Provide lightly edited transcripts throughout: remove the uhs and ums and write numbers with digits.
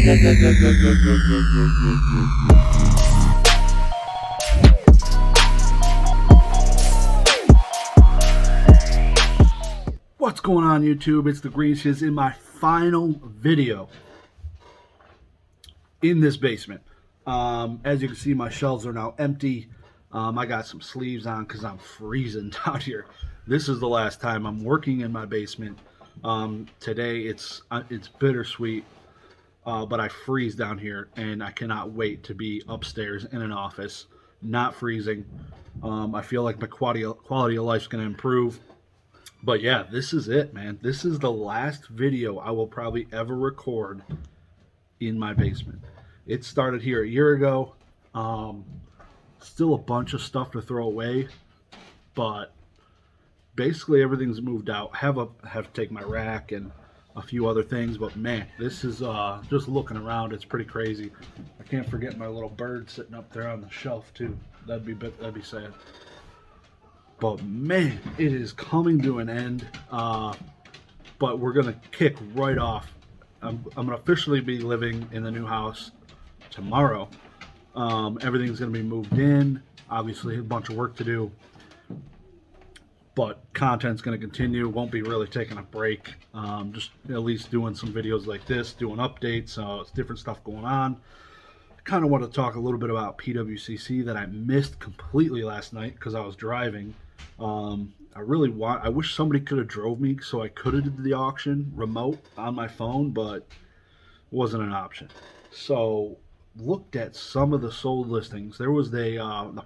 What's going on, YouTube? It's the Green Shiz in my final video in this basement. As you can see, my shelves are now empty. I got some sleeves on because I'm freezing down here. This is the last time I'm working in my basement. Today it's bittersweet, but I freeze down here, and I cannot wait to be upstairs in an office, not freezing. I feel like my quality of life is going to improve. But yeah, this is it, man. This is the last video I will probably ever record in my basement. It started here a year ago. Still a bunch of stuff to throw away, but basically everything's moved out. Have to take my rack and a few other things, but man, this is just looking around, it's pretty crazy. I can't forget my little bird sitting up there on the shelf too. That'd be sad. But man, it is coming to an end. But we're gonna kick right off. I'm gonna officially be living in the new house tomorrow. Everything's gonna be moved in. Obviously, a bunch of work to do, but content's gonna continue. Won't be really taking a break. Just at least doing some videos like this, doing updates. It's different stuff going on. Kind of want to talk a little bit about PWCC that I missed completely last night because I was driving. I wish somebody could have drove me so I could have did the auction remote on my phone, but it wasn't an option. So looked at some of the sold listings. There was the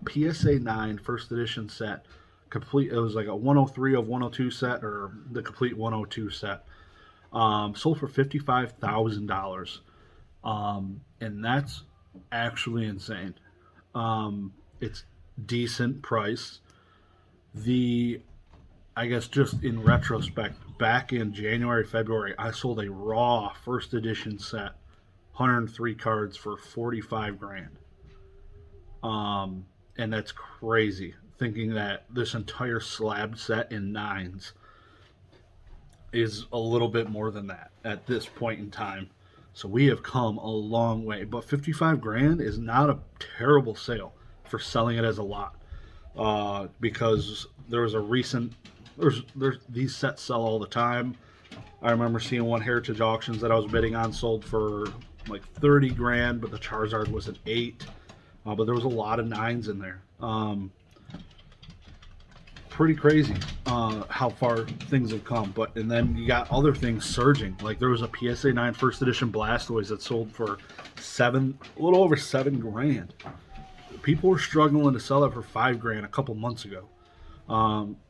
PSA 9 first edition set, complete. It was like a 103 of 102 set, or the complete 102 set. Sold for $55,000, and that's actually insane. It's decent price. I guess just in retrospect, back in January, February, I sold a raw first edition set, 103 cards for 45 grand. And that's crazy, thinking that this entire slab set in nines is a little bit more than that at this point in time. So we have come a long way, but 55 grand is not a terrible sale for selling it as a lot. Because there was a recent, these sets sell all the time. I remember seeing one Heritage Auctions that I was bidding on sold for like 30 grand, but the Charizard was an 8. But there was a lot of 9s in there. Pretty crazy how far things have come. And then you got other things surging. Like there was a PSA 9 first edition Blastoise that sold for a little over 7 grand. People were struggling to sell it for 5 grand a couple months ago.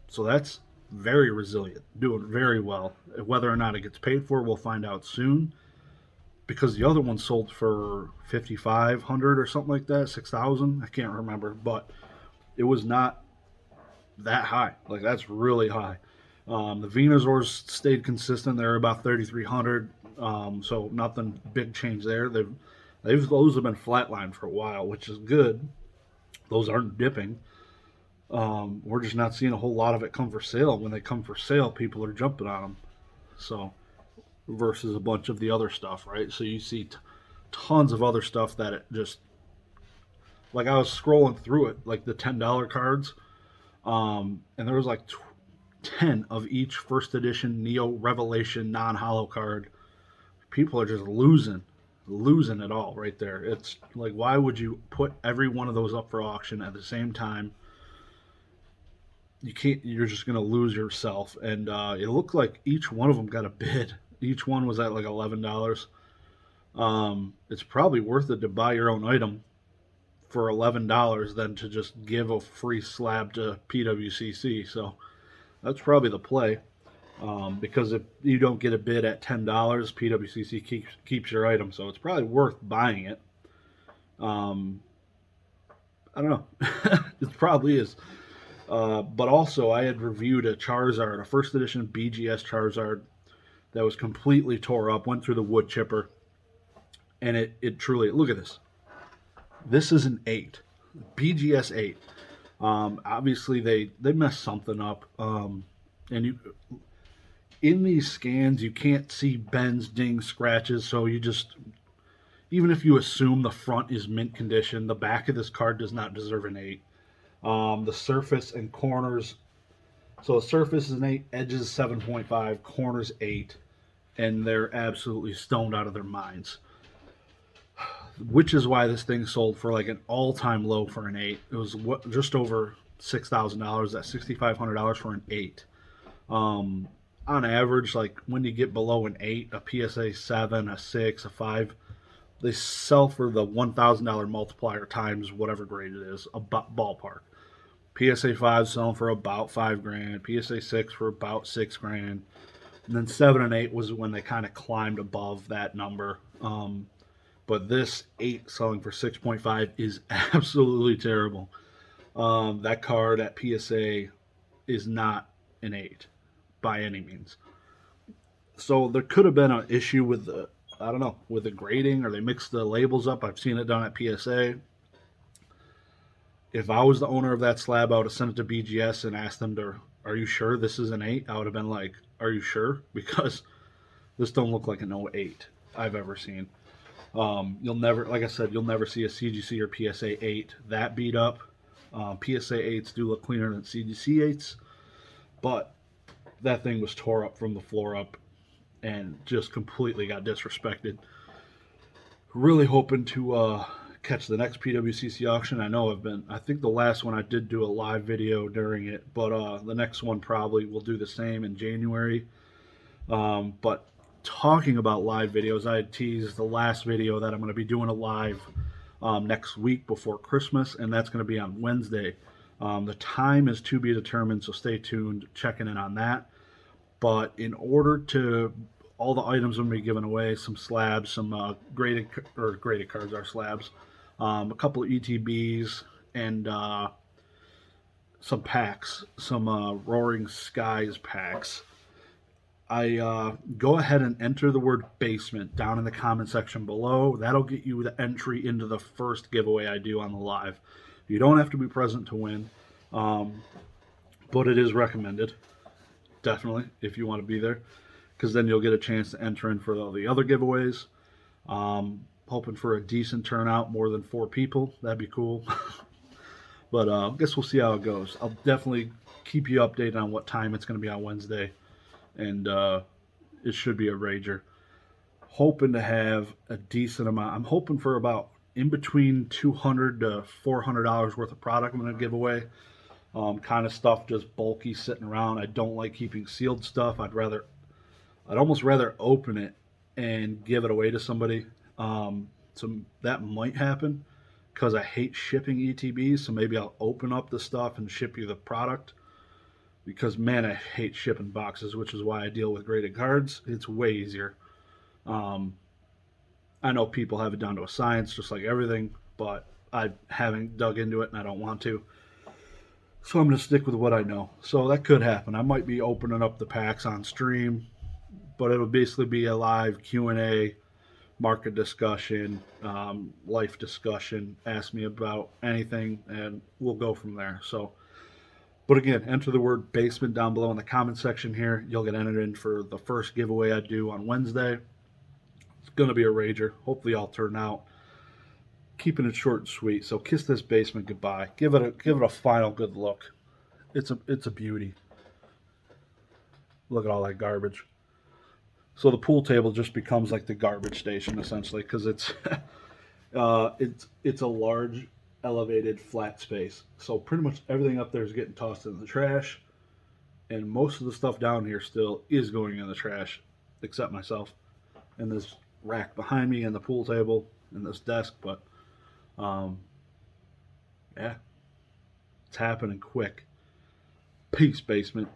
So that's very resilient, doing very well. Whether or not it gets paid for, we'll find out soon. Because the other one sold for $5,500 or something like that, $6,000. I can't remember, but it was not that high. Like that's really high. The Venusaurs stayed consistent. They're about $3,300. So nothing big change there. Those have been flatlined for a while, which is good. Those aren't dipping. We're just not seeing a whole lot of it come for sale. When they come for sale, people are jumping on them. So, versus a bunch of the other stuff, right? So you see tons of other stuff that it just, like I was scrolling through it, like the $10 cards, and there was like 10 of each first edition Neo Revelation non-holo card. People are just losing it all right there. It's like, why would you put every one of those up for auction at the same time? You can't. You're just gonna lose yourself. And it looked like each one of them got a bid. Each one was at like $11. It's probably worth it to buy your own item for $11 than to just give a free slab to PWCC. So that's probably the play. Because if you don't get a bid at $10, PWCC keeps your item, so it's probably worth buying it. I don't know. It probably is. But also, I had reviewed a Charizard, a first edition BGS Charizard that was completely tore up, went through the wood chipper, and it truly, look at this. This is an 8, BGS 8. Obviously, they messed something up, and you. In these scans, you can't see bends, dings, scratches, so you just even if you assume the front is mint condition, the back of this card does not deserve an 8. The surface and corners, so the surface is an 8, edges 7.5, corners 8, and they're absolutely stoned out of their minds. Which is why this thing sold for like an all-time low for an 8. It was just over $6,000, at $6,500 for an 8. On average, like when you get below an 8, a PSA 7, a 6, a 5, they sell for the $1,000 multiplier times whatever grade it is, a ballpark. PSA 5 selling for about $5,000, PSA 6 for about $6,000, and then 7 and 8 was when they kind of climbed above that number. But this 8 selling for 6.5 is absolutely terrible. That card at PSA is not an 8 by any means. So there could have been an issue with the, I don't know, with the grading, or they mixed the labels up. I've seen it done at PSA. If I was the owner of that slab, I would have sent it to BGS and asked them to, are you sure this is an 8? I would have been like, are you sure? Because this don't look like an 08 I've ever seen. You'll never, like I said, you'll never see a CGC or PSA 8 that beat up. PSA 8s do look cleaner than CGC 8s, but that thing was tore up from the floor up and just completely got disrespected. Really hoping to catch the next PWCC auction. I think the last one I did do a live video during it, but the next one probably will do the same in January. But talking about live videos, I had teased the last video that I'm going to be doing a live next week before Christmas, and that's going to be on Wednesday. The time is to be determined, so stay tuned, checking in on that. But in order to, all the items I'm going to be giving away, some slabs, some graded cards are slabs, a couple of ETBs, and some packs, some Roaring Skies packs. I go ahead and enter the word basement down in the comment section below. That'll get you the entry into the first giveaway I do on the live. You don't have to be present to win, but it is recommended, definitely, if you want to be there, because then you'll get a chance to enter in for all the other giveaways. Hoping for a decent turnout, more than 4 people. That'd be cool. But I guess we'll see how it goes. I'll definitely keep you updated on what time it's going to be on Wednesday. And it should be a rager. Hoping to have a decent amount. I'm hoping for about in between $200 to $400 worth of product I'm going to give away. Kind of stuff just bulky sitting around. I don't like keeping sealed stuff. I'd almost rather open it and give it away to somebody. So that might happen because I hate shipping ETBs. So maybe I'll open up the stuff and ship you the product. Because, man, I hate shipping boxes, which is why I deal with graded cards. It's way easier. I know people have it down to a science, just like everything, but I haven't dug into it, and I don't want to. So I'm going to stick with what I know. So that could happen. I might be opening up the packs on stream, but it'll basically be a live Q&A, market discussion, life discussion. Ask me about anything, and we'll go from there. So. But again, enter the word basement down below in the comment section here. You'll get entered in for the first giveaway I do on Wednesday. It's going to be a rager. Hopefully I'll turn out. Keeping it short and sweet. So kiss this basement goodbye. Give it a final good look. It's a beauty. Look at all that garbage. So the pool table just becomes like the garbage station essentially, because it's it's a large elevated flat space, so pretty much everything up there is getting tossed in the trash, and most of the stuff down here still is going in the trash, except myself and this rack behind me and the pool table and this desk. But yeah, it's happening quick. Peace, basement.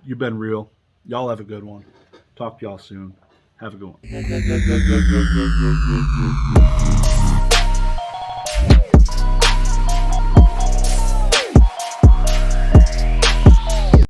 You've been real. Y'all have a good one. Talk to y'all soon. Have a good one.